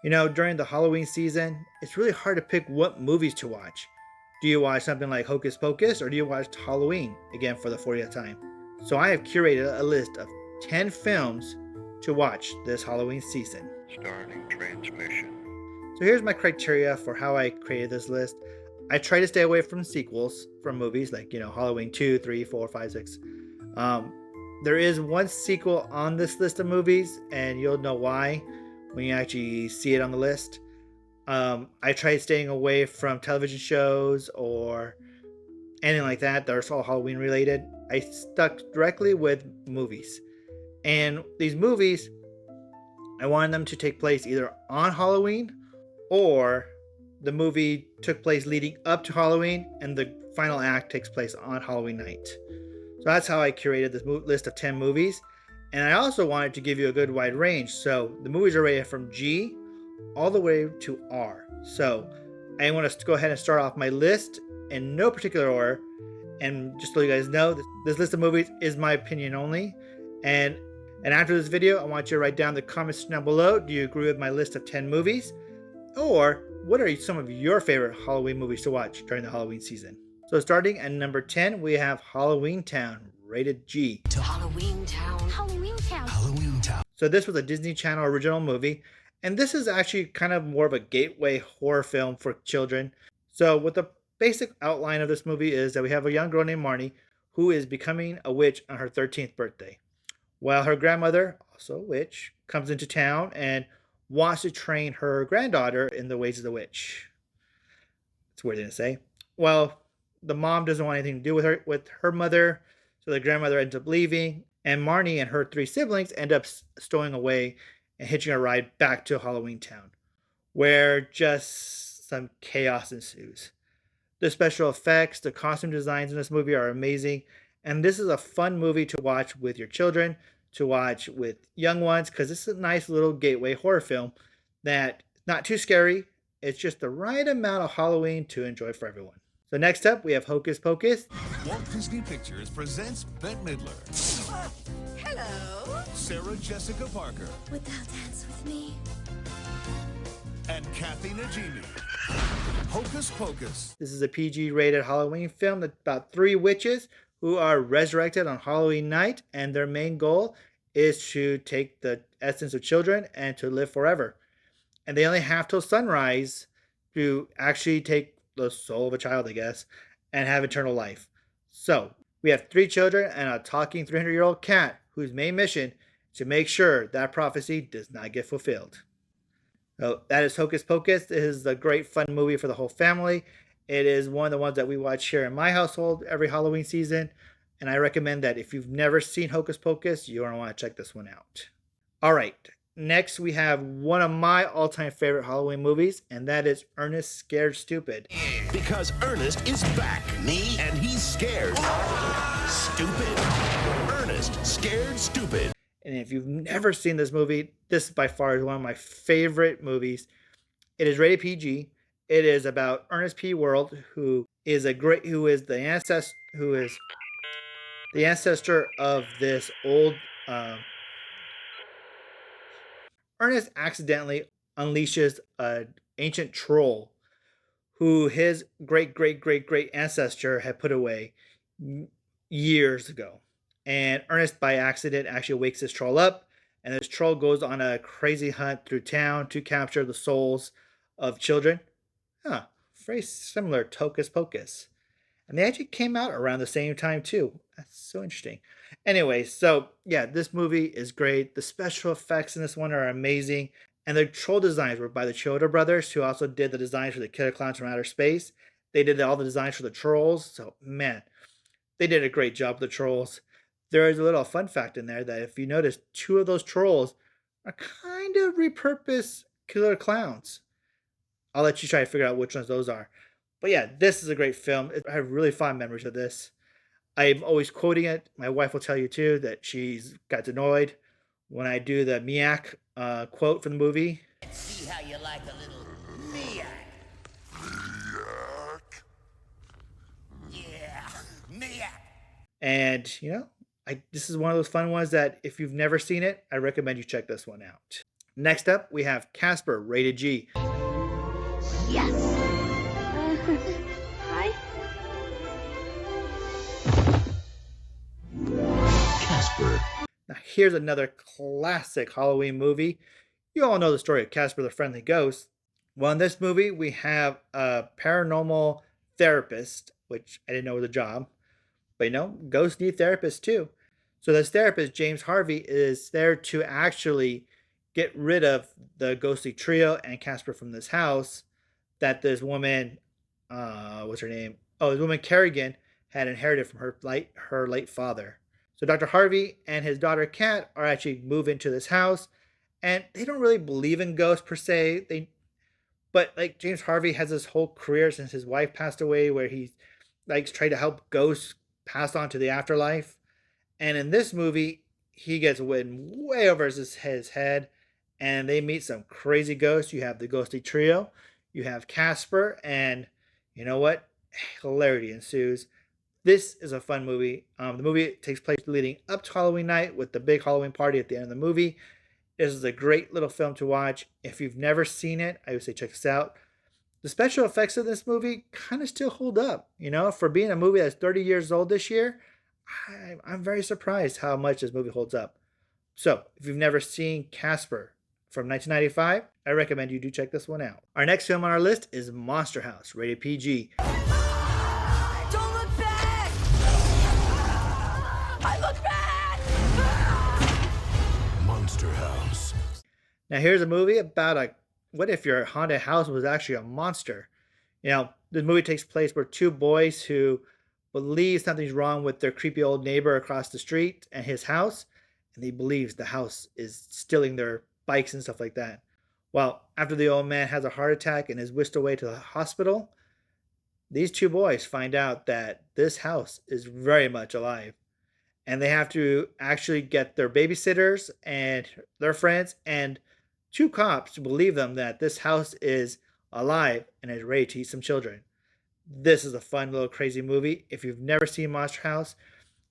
During the Halloween season, it's really hard to pick what movies to watch. Do you watch something like Hocus Pocus or do you watch Halloween again for the 40th time? So I have curated a list of 10 films to watch this Halloween season. Starting transmission. So here's my criteria for how I created this list. I try to stay away from sequels from movies like, Halloween 2, 3, 4, 5, 6. There is one sequel on this list of movies, and you'll know why when you actually see it on the list. I tried staying away from television shows or anything like that that are all Halloween related. I stuck directly with movies. And these movies, I wanted them to take place either on Halloween or the movie took place leading up to Halloween and the final act takes place on Halloween night. So that's how I curated this list of 10 movies. And I also wanted to give you a good wide range. So the movies are rated from G all the way to R. So I want to go ahead and start off my list in no particular order. And just so you guys know, this list of movies is my opinion only. And after this video, I want you to write down the comments down below. Do you agree with my list of 10 movies? Or what are some of your favorite Halloween movies to watch during the Halloween season? So starting at number 10, we have Halloweentown, rated G. To Halloweentown. Halloweentown. Halloweentown. So this was a Disney Channel original movie, and this is actually kind of more of a gateway horror film for children. So what the basic outline of this movie is that we have a young girl named Marnie who is becoming a witch on her 13th birthday. While her grandmother, also a witch, comes into town and wants to train her granddaughter in the ways of the witch. It's a weird thing to say. Well, the mom doesn't want anything to do with her mother, so the grandmother ends up leaving, and Marnie and her 3 siblings end up stowing away and hitching a ride back to Halloweentown, where just some chaos ensues. The special effects, the costume designs in this movie are amazing, and this is a fun movie to watch with your children, to watch with young ones, because it's a nice little gateway horror film that not too scary. It's just the right amount of Halloween to enjoy for everyone. So next up, we have Hocus Pocus. Walt Disney Pictures presents Bette Midler. Hello. Sarah Jessica Parker. Would thou dance with me? And Kathy Najimy. Hocus Pocus. This is a PG-rated Halloween film about 3 witches who are resurrected on Halloween night, and their main goal is to take the essence of children and to live forever. And they only have till sunrise to actually take the soul of a child, I guess, and have eternal life. So we have 3 children and a talking 300-year-old cat whose main mission is to make sure that prophecy does not get fulfilled. So that is Hocus Pocus. This is a great fun movie for the whole family. It is one of the ones that we watch here in my household every Halloween season, and I recommend that if you've never seen Hocus Pocus, you're going to want to check this one out. All right, next we have one of my all-time favorite Halloween movies, and that is Ernest Scared Stupid. Because Ernest is back. Me? And he's scared. Stupid. Ernest Scared Stupid. And if you've never seen this movie, this by far is one of my favorite movies. It is rated PG. It is about Ernest P. Worrell, who is the ancestor of this old. Ernest accidentally unleashes an ancient troll, who his great ancestor had put away years ago. And Ernest, by accident, actually wakes this troll up, and this troll goes on a crazy hunt through town to capture the souls of children. Very similar to Hocus Pocus. And they actually came out around the same time, too. That's so interesting. Anyway, so yeah, this movie is great. The special effects in this one are amazing. And the troll designs were by the Chioda brothers, who also did the designs for the Killer Clowns from Outer Space. They did all the designs for the trolls. So, man, they did a great job with the trolls. There is a little fun fact in there that if you notice, 2 of those trolls are kind of repurposed Killer Clowns. I'll let you try to figure out which ones those are. But yeah, this is a great film. I have really fond memories of this. I'm always quoting it. My wife will tell you too that she's got annoyed when I do the Miak quote from the movie. Let's see how you like a little Miak. Yeah, Miak. And, this is one of those fun ones that if you've never seen it, I recommend you check this one out. Next up, we have Casper, rated G. Yes. Hi. Casper. Now, here's another classic Halloween movie. You all know the story of Casper the Friendly Ghost. Well, in this movie, we have a paranormal therapist, which I didn't know was a job, but ghosts need therapists too. So this therapist, James Harvey, is there to actually get rid of the ghostly trio and Casper from this house that this woman, what's her name? Oh, this woman Kerrigan had inherited from her late father. So Dr. Harvey and his daughter Kat are actually moving to this house, and they don't really believe in ghosts per se. But like James Harvey has this whole career since his wife passed away, where he likes trying to help ghosts pass on to the afterlife. And in this movie, he gets way over his head, and they meet some crazy ghosts. You have the ghostly trio, you have Casper, and you know what? Hilarity ensues. This is a fun movie. The movie takes place leading up to Halloween night with the big Halloween party at the end of the movie. This is a great little film to watch. If you've never seen it, I would say check this out. The special effects of this movie kind of still hold up. For being a movie that's 30 years old this year, I'm very surprised how much this movie holds up. So, if you've never seen Casper from 1995, I recommend you do check this one out. Our next film on our list is Monster House, rated PG. Don't look back! I look back! Monster House. Now, here's a movie about what if your haunted house was actually a monster? The movie takes place where two boys who believe something's wrong with their creepy old neighbor across the street and his house, and he believes the house is stealing their bikes and stuff like that. Well, after the old man has a heart attack and is whisked away to the hospital, these two boys find out that this house is very much alive. And they have to actually get their babysitters and their friends and two cops to believe them that this house is alive and is ready to eat some children. This is a fun little crazy movie. If you've never seen Monster House,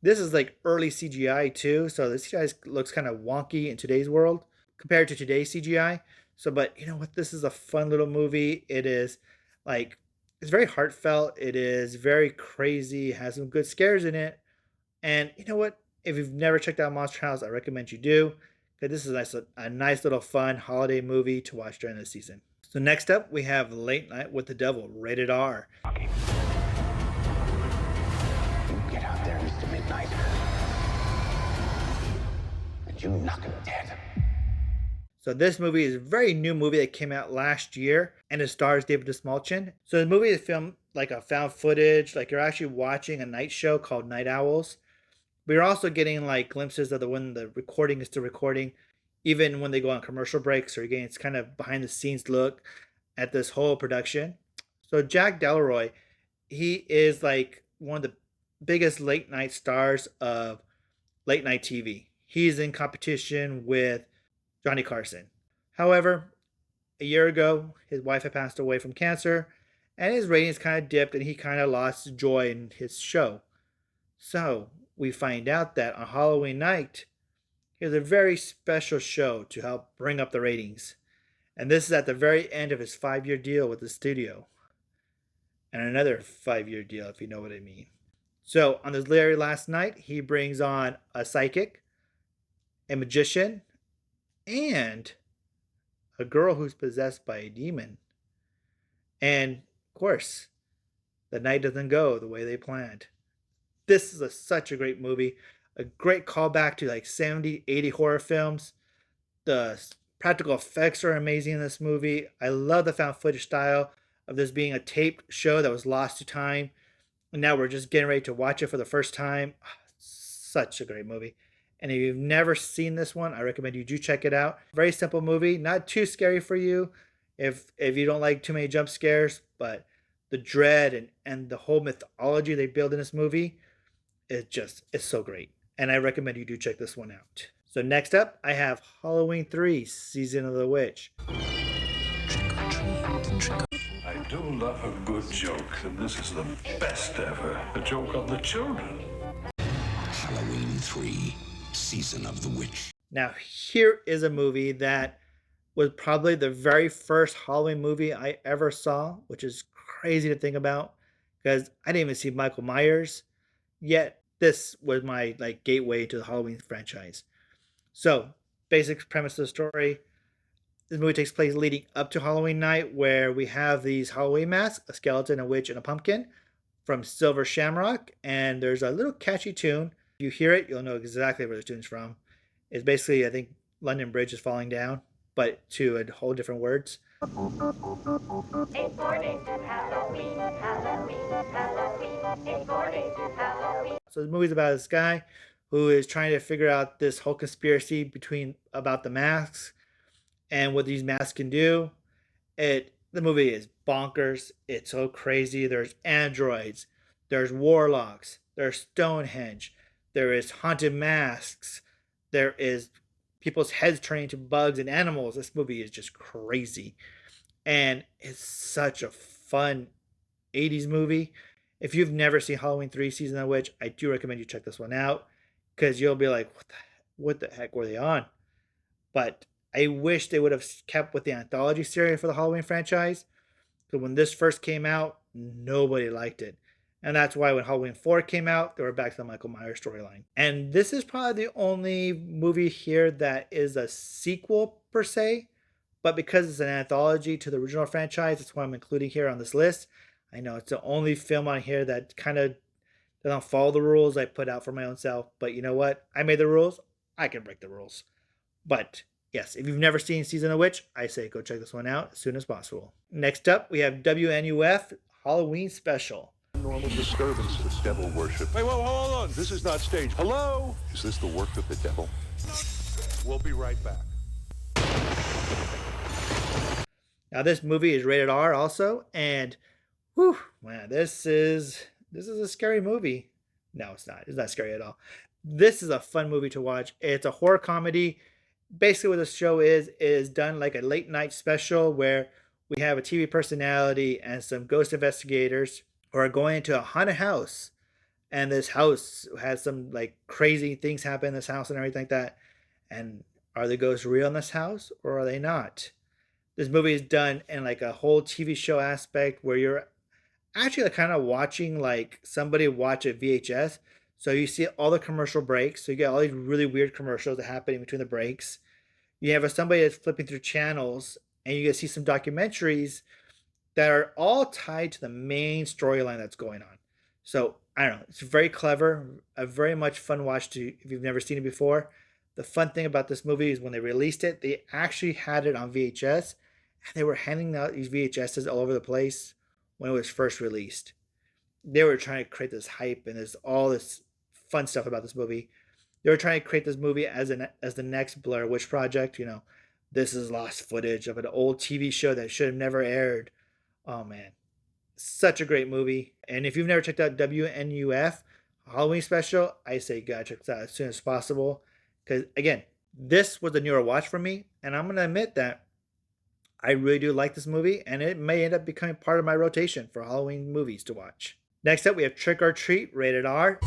this is like early CGI too, so the CGI looks kind of wonky in today's world compared to today's CGI. So, but you know what? This is a fun little movie. It is it's very heartfelt. It is very crazy. It has some good scares in it. And you know what? If you've never checked out Monster House, I recommend you do, because this is a nice little fun holiday movie to watch during the season. So next up, we have Late Night with the Devil, rated R. You get out there, Mr. Midnight, and you knock him dead. So this movie is a very new movie that came out last year, and it stars David Desmalchin. So the movie is filmed like a found footage, like you're actually watching a night show called Night Owls. But you're also getting like glimpses of when the recording is still recording, even when they go on commercial breaks, or again, it's kind of behind the scenes look at this whole production. So Jack Delroy, he is like one of the biggest late night stars of late night TV. He's in competition with Johnny Carson. However, a year ago, his wife had passed away from cancer, and his ratings kind of dipped, and he kind of lost joy in his show. So we find out that on Halloween night, he has a very special show to help bring up the ratings. And this is at the very end of his 5-year deal with the studio. And another 5-year deal, if you know what I mean. So on this very last night, he brings on a psychic, a magician, and a girl who's possessed by a demon. And of course, the night doesn't go the way they planned. This is such a great movie. A great callback to like 70, 80 horror films. The practical effects are amazing in this movie. I love the found footage style of this being a taped show that was lost to time. And now we're just getting ready to watch it for the first time. Such a great movie. And if you've never seen this one, I recommend you do check it out. Very simple movie, not too scary for you if you don't like too many jump scares, but the dread and the whole mythology they build in this movie, it's so great. And I recommend you do check this one out. So next up, I have Halloween 3, Season of the Witch. I do love a good joke, and this is the best ever. A joke on the children. Halloween 3, Season of the Witch. Now, here is a movie that was probably the very first Halloween movie I ever saw, which is crazy to think about because I didn't even see Michael Myers. Yet this was my like gateway to the Halloween franchise. So, basic premise of the story. This movie takes place leading up to Halloween night, where we have these Halloween masks, a skeleton, a witch, and a pumpkin from Silver Shamrock. And there's a little catchy tune. If you hear it, you'll know exactly where the tune's from. It's basically, I think, London Bridge is falling down, but to a whole different words. It's 4 days to Halloween, Halloween, Halloween. It's 4 days to Halloween. So the movie's about this guy who is trying to figure out this whole conspiracy between about the masks and what these masks can do. The movie is bonkers. It's so crazy. There's androids, there's warlocks, there's Stonehenge, there is haunted masks, there is people's heads turning into bugs and animals. This movie is just crazy. And it's such a fun 80s movie. If you've never seen Halloween 3 Season of the Witch, I do recommend you check this one out because you'll be like, what the heck were they on? But I wish they would have kept with the anthology series for the Halloween franchise. Because when this first came out, nobody liked it. And that's why when Halloween 4 came out, they were back to the Michael Myers storyline. And this is probably the only movie here that is a sequel per se. But because it's an anthology to the original franchise, that's why I'm including here on this list. I know it's the only film on here that kind of doesn't follow the rules I put out for my own self. But you know what? I made the rules. I can break the rules. But yes, if you've never seen Season of Witch, I say go check this one out as soon as possible. Next up, we have WNUF Halloween Special. Normal disturbance of devil worship. Wait, whoa, hold on. This is not staged. Hello? Is this the work of the devil? We'll be right back. Now this movie is rated R also, and whew, man, this is a scary movie. No, it's not. It's not scary at all. This is a fun movie to watch. It's a horror comedy. Basically what the show is done like a late night special where we have a TV personality and some ghost investigators who are going into a haunted house, and this house has some like crazy things happen in this house and everything like that. And are the ghosts real in this house or are they not? This movie is done in like a whole TV show aspect where you're actually like kind of watching like somebody watch a VHS. So you see all the commercial breaks. So you get all these really weird commercials that happen in between the breaks. You have somebody that's flipping through channels and you get to see some documentaries that are all tied to the main storyline that's going on. So I don't know. It's very clever, a very much fun watch to if you've never seen it before. The fun thing about this movie is when they released it, they actually had it on VHS. And they were handing out these VHSs all over the place when it was first released. They were trying to create this hype and there's all this fun stuff about this movie. They were trying to create this movie as the next Blair Witch Project. You know, this is lost footage of an old TV show that should have never aired. Oh man, such a great movie. And if you've never checked out WNUF Halloween Special, I say gotta check this out as soon as possible. Because again, this was a newer watch for me, and I'm gonna admit that I really do like this movie, and it may end up becoming part of my rotation for Halloween movies to watch. Next up, we have Trick or Treat, rated R.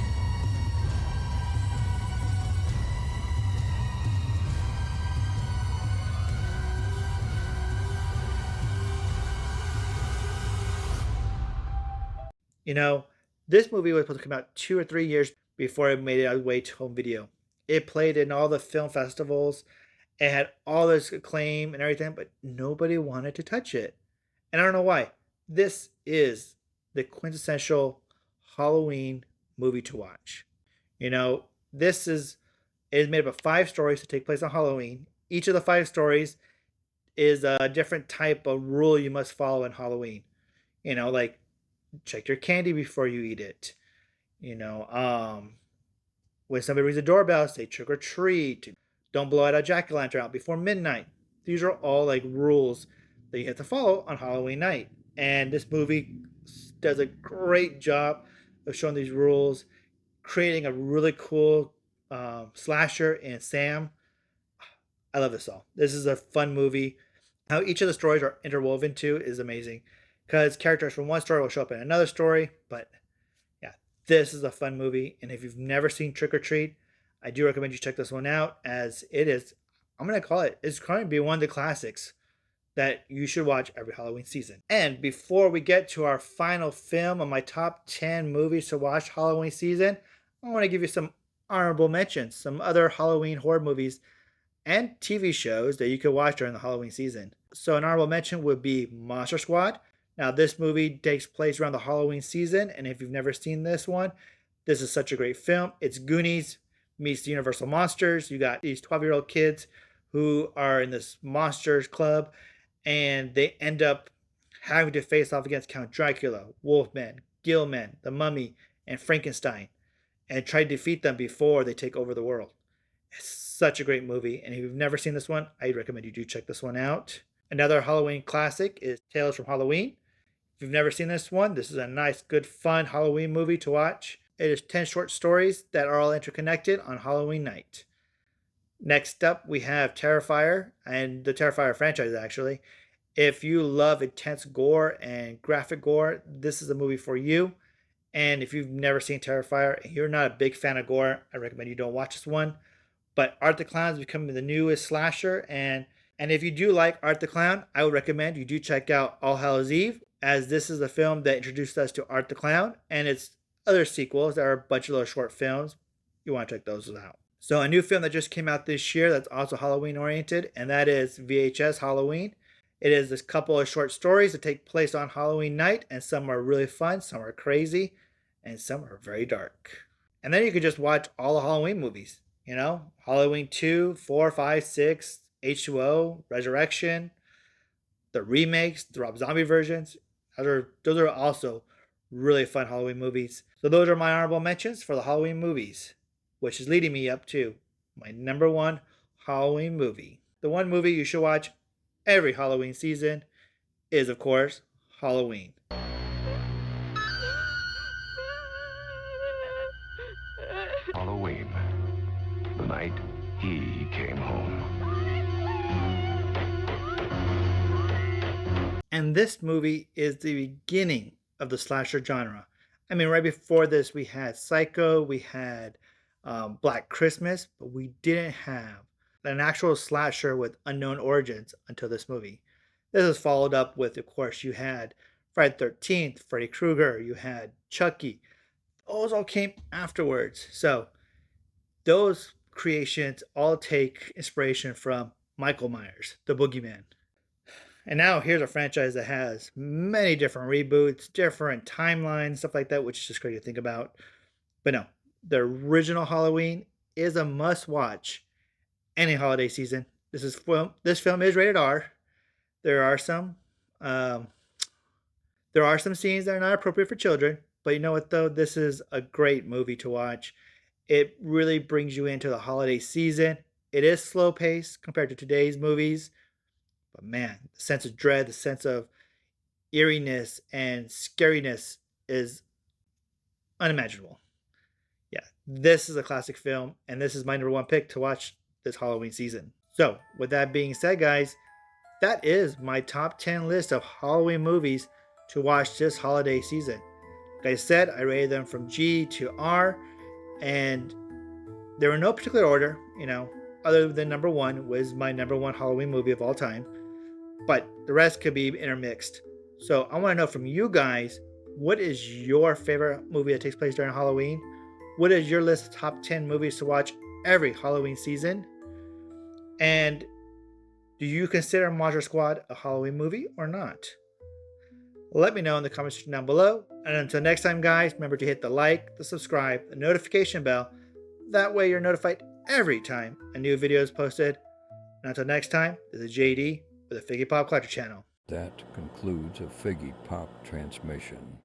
You know, this movie was supposed to come out 2 or 3 years before it made its way to home video. It played in all the film festivals. It had all this acclaim and everything, but nobody wanted to touch it. And I don't know why. This is the quintessential Halloween movie to watch. You know, it is made up of 5 stories to take place on Halloween. Each of the 5 stories is a different type of rule you must follow in Halloween. You know, like check your candy before you eat it. You know, when somebody rings the doorbell, say trick or treat. Don't blow out a jack-o'-lantern out before midnight. These are all like rules that you have to follow on Halloween night. And this movie does a great job of showing these rules, creating a really cool slasher in Sam. I love this all. This is a fun movie. How each of the stories are interwoven too is amazing. Because characters from one story will show up in another story. But yeah, this is a fun movie. And if you've never seen Trick or Treat, I do recommend you check this one out as it is I'm going to call it, it's going to be one of the classics that you should watch every Halloween season. And before we get to our final film of my top 10 movies to watch Halloween season, I want to give you some honorable mentions, some other Halloween horror movies and TV shows that you could watch during the Halloween season. So an honorable mention would be Monster Squad. Now this movie takes place around the Halloween season, and if you've never seen this one, this is such a great film. It's Goonies meets the Universal Monsters. You got these 12-year-old kids who are in this monsters club, and they end up having to face off against Count Dracula, Wolfman, Gilman, the Mummy, and Frankenstein, and try to defeat them before they take over the world. It's such a great movie, and if you've never seen this one, I recommend you do check this one out. Another Halloween classic is Tales from Halloween. If you've never seen this one, this is a nice, good, fun Halloween movie to watch. It is 10 short stories that are all interconnected on Halloween night. Next up, we have Terrifier, and the Terrifier franchise, actually. If you love intense gore and graphic gore, this is a movie for you. And if you've never seen Terrifier and you're not a big fan of gore, I recommend you don't watch this one. But Art the Clown is becoming the newest slasher, and if you do like Art the Clown, I would recommend you do check out All Hallows Eve, as this is the film that introduced us to Art the Clown, and its other sequels that are a bunch of little short films. You want to check those out. So a new film that just came out this year that's also Halloween oriented, and that is VHS Halloween. It is this couple of short stories that take place on Halloween night, and some are really fun, some are crazy, and some are very dark. And then you can just watch all the Halloween movies. You know, Halloween 2, 4, 5, 6, H2O, Resurrection, the remakes, the Rob Zombie versions. Those are also really fun Halloween movies. So those are my honorable mentions for the Halloween movies, which is leading me up to my number one Halloween movie. The one movie you should watch every Halloween season is, of course, Halloween. Halloween. The night he came home. And this movie is the beginning of the slasher genre. I mean, right before this, we had Psycho, we had Black Christmas, but we didn't have an actual slasher with unknown origins until this movie. This is followed up with, of course, you had Friday the 13th, Freddy Krueger, you had Chucky. Those all came afterwards. So those creations all take inspiration from Michael Myers, the Boogeyman. And now here's a franchise that has many different reboots, different timelines, stuff like that, which is just crazy to think about. But no, the original Halloween is a must-watch any holiday season. This film is rated R. There are some scenes that are not appropriate for children, but you know what though? This is a great movie to watch. It really brings you into the holiday season. It is slow paced compared to today's movies, but man, the sense of dread, the sense of eeriness and scariness is unimaginable. Yeah, this is a classic film, and this is my number one pick to watch this Halloween season. So, with that being said, guys, that is my top 10 list of Halloween movies to watch this holiday season. Like I said, I rated them from G to R, and they were in no particular order, other than number one was my number one Halloween movie of all time. But the rest could be intermixed. So I want to know from you guys, what is your favorite movie that takes place during Halloween? What is your list of top 10 movies to watch every Halloween season? And do you consider Monster Squad a Halloween movie or not? Let me know in the comment section down below. And until next time, guys, remember to hit the like, the subscribe, the notification bell. That way you're notified every time a new video is posted. And until next time, this is JD with the Figgy Pop Collector Channel. That concludes a Figgy Pop transmission.